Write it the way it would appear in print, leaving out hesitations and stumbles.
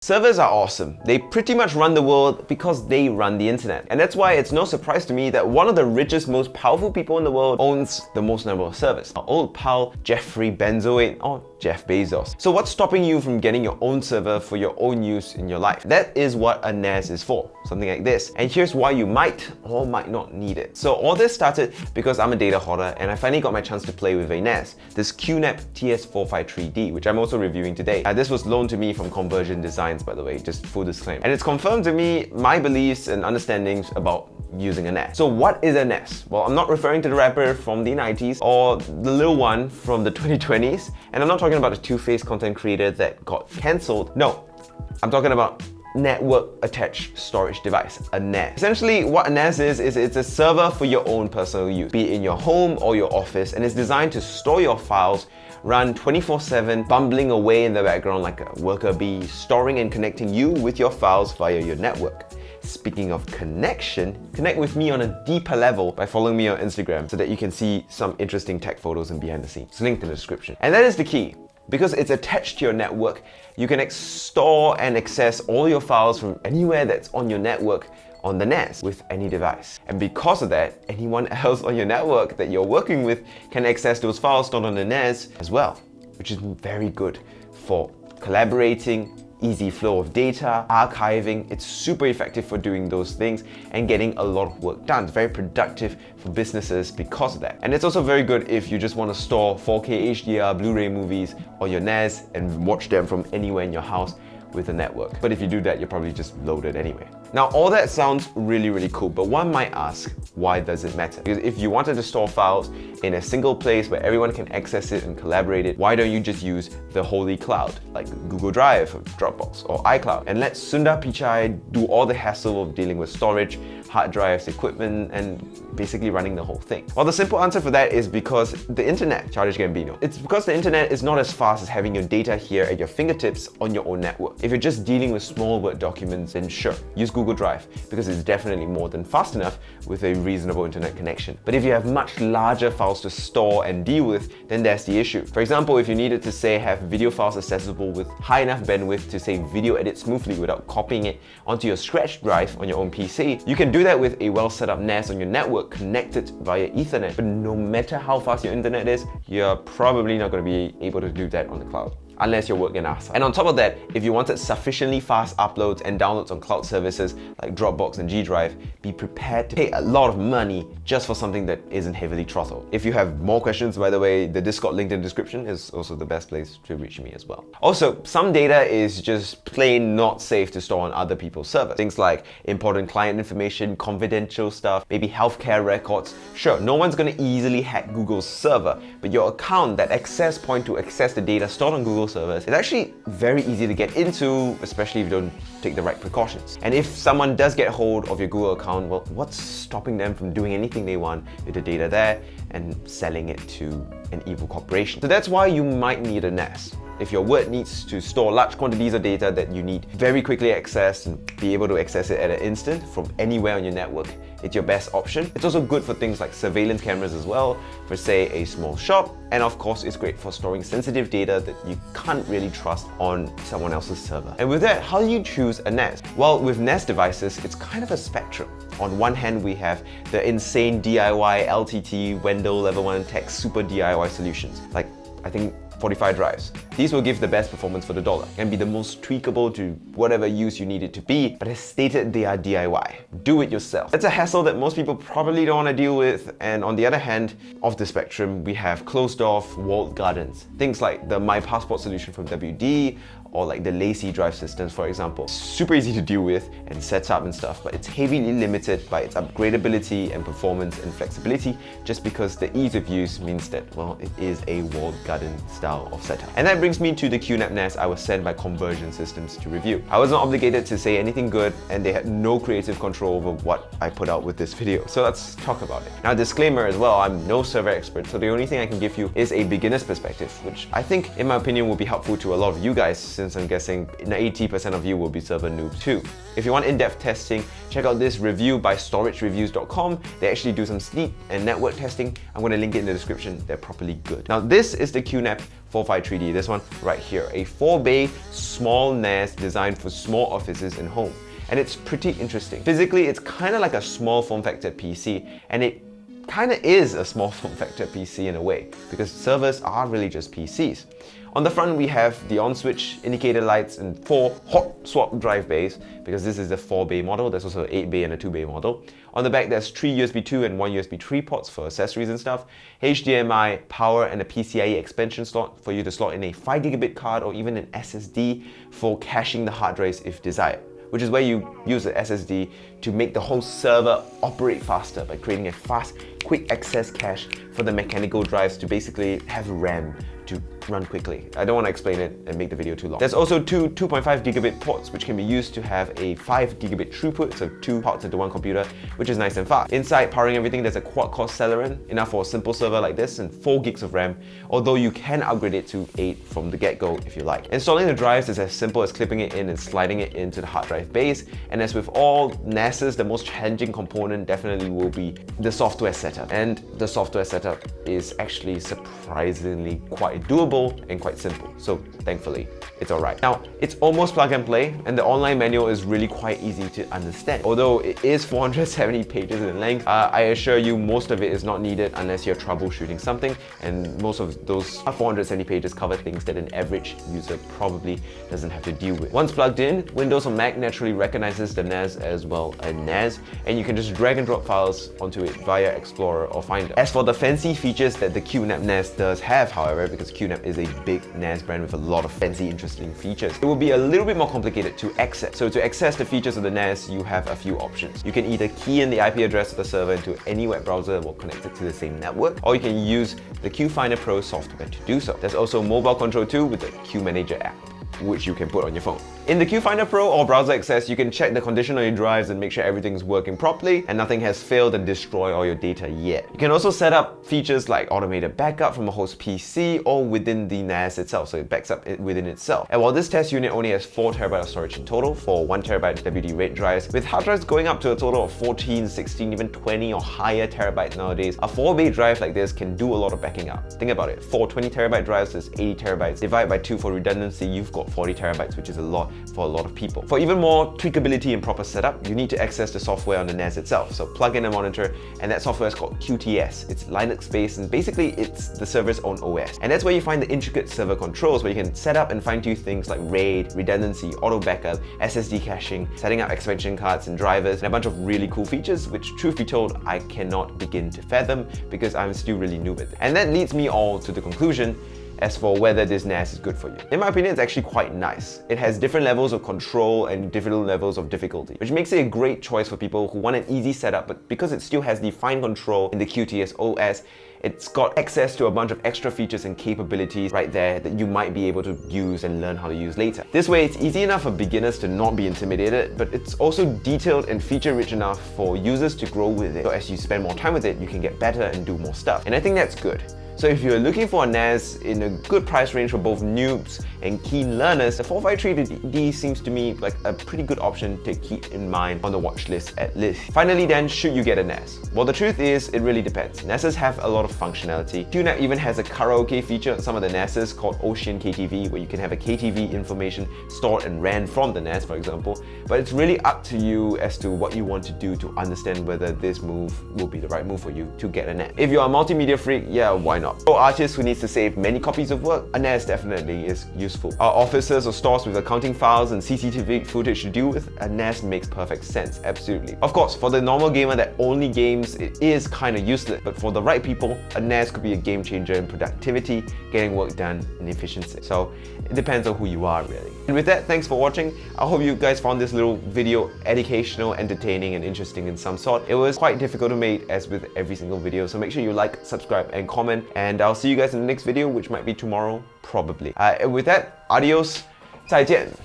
Servers are awesome. They pretty much run the world because they run the internet. And that's why it's no surprise to me that one of the richest, most powerful people in the world owns the most number of servers. Our old pal, Jeffrey Benzoate, or Jeff Bezos. So what's stopping you from getting your own server for your own use in your life? That is what a NAS is for, something like this. And here's why you might or might not need it. So all this started because I'm a data hoarder and I finally got my chance to play with a NAS, this QNAP TS453D, which I'm also reviewing today. This was loaned to me from Conversion Designs, by the way, just full disclaimer. And it's confirmed to me my beliefs and understandings about using a NAS. So what is a NAS? Well, I'm not referring to the rapper from the 90s or the little one from the 2020s. And I'm not talking about the two-faced content creator that got cancelled. No, I'm talking about network attached storage device, a NAS. Essentially, what a NAS is it's a server for your own personal use, be it in your home or your office, and it's designed to store your files, run 24/7, bumbling away in the background like a worker bee, storing and connecting you with your files via your network. Speaking of connection, connect with me on a deeper level by following me on Instagram so that you can see some interesting tech photos and behind the scenes. It's linked in the description. And that is the key. Because it's attached to your network, you can store and access all your files from anywhere that's on your network on the NAS with any device. And because of that, anyone else on your network that you're working with can access those files stored on the NAS as well, which is very good for collaborating, easy flow of data, archiving. It's super effective for doing those things and getting a lot of work done. It's very productive for businesses because of that. And it's also very good if you just want to store 4K HDR Blu-ray movies on your NAS and watch them from anywhere in your house with a network. But if you do that, you're probably just loaded anyway. Now, all that sounds really cool, but one might ask, why does it matter? Because if you wanted to store files in a single place where everyone can access it and collaborate it, why don't you just use the holy cloud, like Google Drive, or Dropbox, or iCloud, and let Sundar Pichai do all the hassle of dealing with storage, hard drives, equipment, and basically running the whole thing? Well, the simple answer for that is because the internet, Childish Gambino. It's because the internet is not as fast as having your data here at your fingertips on your own network. If you're just dealing with small Word documents, then sure, use Google Drive, because it's definitely more than fast enough with a reasonable internet connection. But if you have much larger files to store and deal with, then there's the issue. For example, if you needed to say have video files accessible with high enough bandwidth to say video edit smoothly without copying it onto your scratch drive on your own PC, you can do that with a well set up NAS on your network connected via Ethernet. But no matter how fast your internet is, you're probably not going to be able to do that on the cloud, unless you're working NASA. And on top of that, if you wanted sufficiently fast uploads and downloads on cloud services like Dropbox and G Drive, be prepared to pay a lot of money just for something that isn't heavily throttled. If you have more questions, by the way, the Discord link in the description is also the best place to reach me as well. Also, some data is just plain not safe to store on other people's servers. Things like important client information, confidential stuff, maybe healthcare records. Sure, no one's gonna easily hack Google's server, but your account, that access point to access the data stored on Google servers, it's actually very easy to get into, especially if you don't take the right precautions. And if someone does get hold of your Google account, well, what's stopping them from doing anything they want with the data there and selling it to an evil corporation? So that's why you might need a NAS. If your Word needs to store large quantities of data that you need very quickly access and be able to access it at an instant from anywhere on your network, it's your best option. It's also good for things like surveillance cameras as well, for say a small shop, and of course it's great for storing sensitive data that you can't really trust on someone else's server. And with that, how do you choose a NAS? Well, with NAS devices, it's kind of a spectrum. On one hand, we have the insane DIY LTT Wendell Level 1 Tech Super DIY solutions, like I think 45 drives. These will give the best performance for the dollar and be the most tweakable to whatever use you need it to be, but as stated, they are DIY. Do it yourself. That's a hassle that most people probably don't want to deal with. And on the other hand of the spectrum, we have closed-off walled gardens. Things like the My Passport solution from WD, or like the Lacy drive systems, for example. Super easy to deal with and set up and stuff, but it's heavily limited by its upgradability and performance and flexibility, just because the ease of use means that, well, it is a walled garden style of setup. And that brings me to the QNAP NAS I was sent by Conversion Systems to review. I wasn't obligated to say anything good, and they had no creative control over what I put out with this video. So let's talk about it. Now, disclaimer as well, I'm no server expert, so the only thing I can give you is a beginner's perspective, which I think, in my opinion, will be helpful to a lot of you guys, since I'm guessing 80% of you will be server noobs too. If you want in-depth testing, check out this review by storagereviews.com. They actually do some sleep and network testing. I'm going to link it in the description. They're properly good. Now, this is the QNAP TS453D, this one right here. A 4-bay small NAS designed for small offices and home. And it's pretty interesting. Physically, it's kind of like a small form factor PC, and it kind of is a small form factor PC in a way, because servers are really just PCs. On the front, we have the on switch, indicator lights, and 4 hot swap drive bays, because this is the 4-bay model. There's also an 8-bay and a 2-bay model. On the back, there's 3 USB 2 and 1 USB 3 ports for accessories and stuff, HDMI, power, and a PCIe expansion slot for you to slot in a 5GB card or even an SSD for caching the hard drives if desired, which is where you use the SSD to make the whole server operate faster by creating a fast, quick access cache for the mechanical drives to basically have RAM to run quickly. I don't want to explain it and make the video too long. There's also two 2.5 gigabit ports which can be used to have a 5 gigabit throughput, so 2 ports into one computer, which is nice and fast. Inside, powering everything, there's a quad-core Celeron, enough for a simple server like this, and 4 gigs of RAM, although you can upgrade it to 8 from the get-go if you like. Installing the drives is as simple as clipping it in and sliding it into the hard drive base, and as with all NASs, the most challenging component definitely will be the software setup. And the software setup is actually surprisingly quite doable and quite simple, so thankfully it's alright. Now, it's almost plug and play, and the online manual is really quite easy to understand. Although it is 470 pages in length, I assure you most of it is not needed unless you're troubleshooting something, and most of those 470 pages cover things that an average user probably doesn't have to deal with. Once plugged in, Windows or Mac naturally recognizes the NAS as well as NAS, and you can just drag and drop files onto it via Explorer or Finder. As for the fancy features that the QNAP NAS does have, however, because QNAP is a big NAS brand with a lot of fancy, interesting features, it will be a little bit more complicated to access. So to access the features of the NAS, you have a few options. You can either key in the IP address of the server into any web browser that will connect it to the same network, or you can use the QFinder Pro software to do so. There's also mobile control too with the QManager app, which you can put on your phone. In the QFinder Pro or browser access, you can check the condition on your drives and make sure everything's working properly and nothing has failed and destroyed all your data yet. You can also set up features like automated backup from a host PC or within the NAS itself, so it backs up within itself. And while this test unit only has 4TB of storage in total for 1TB WD RAID drives, with hard drives going up to a total of 14, 16, even 20 or higher terabytes nowadays, a 4-bay drive like this can do a lot of backing up. Think about it, 4 20TB drives is 80TB, divide by 2 for redundancy, you've got 40TB, which is a lot for a lot of people. For even more tweakability and proper setup, you need to access the software on the NAS itself. So plug in a monitor, and that software is called QTS. It's Linux-based, and basically it's the server's own OS. And that's where you find the intricate server controls, where you can set up and fine-tune things like RAID, redundancy, auto backup, SSD caching, setting up expansion cards and drivers, and a bunch of really cool features, which truth be told, I cannot begin to fathom because I'm still really new with it. And that leads me all to the conclusion as for whether this NAS is good for you. In my opinion, it's actually quite nice. It has different levels of control and different levels of difficulty, which makes it a great choice for people who want an easy setup, but because it still has the fine control in the QTS OS, it's got access to a bunch of extra features and capabilities right there that you might be able to use and learn how to use later. This way, it's easy enough for beginners to not be intimidated, but it's also detailed and feature-rich enough for users to grow with it. So as you spend more time with it, you can get better and do more stuff. And I think that's good. So if you're looking for a NAS in a good price range for both noobs and keen learners, the 453D seems to me like a pretty good option to keep in mind on the watch list at least. Finally then, should you get a NAS? Well, the truth is, it really depends. NASs have a lot of functionality. QNAP even has a karaoke feature on some of the NASs called Ocean KTV, where you can have a KTV information stored and ran from the NAS, for example. But it's really up to you as to what you want to do to understand whether this move will be the right move for you to get a NAS. If you're a multimedia freak, yeah, why not? For artists who needs to save many copies of work, a NAS definitely is useful. Our offices or stores with accounting files and CCTV footage to deal with, a NAS makes perfect sense, absolutely. Of course, for the normal gamer that only games, it is kind of useless, but for the right people, a NAS could be a game changer in productivity, getting work done, and efficiency. So it depends on who you are, really. And with that, thanks for watching. I hope you guys found this little video educational, entertaining, and interesting in some sort. It was quite difficult to make, as with every single video, so make sure you like, subscribe, and comment, and I'll see you guys in the next video, which might be tomorrow, probably. And with that, adios, 再见.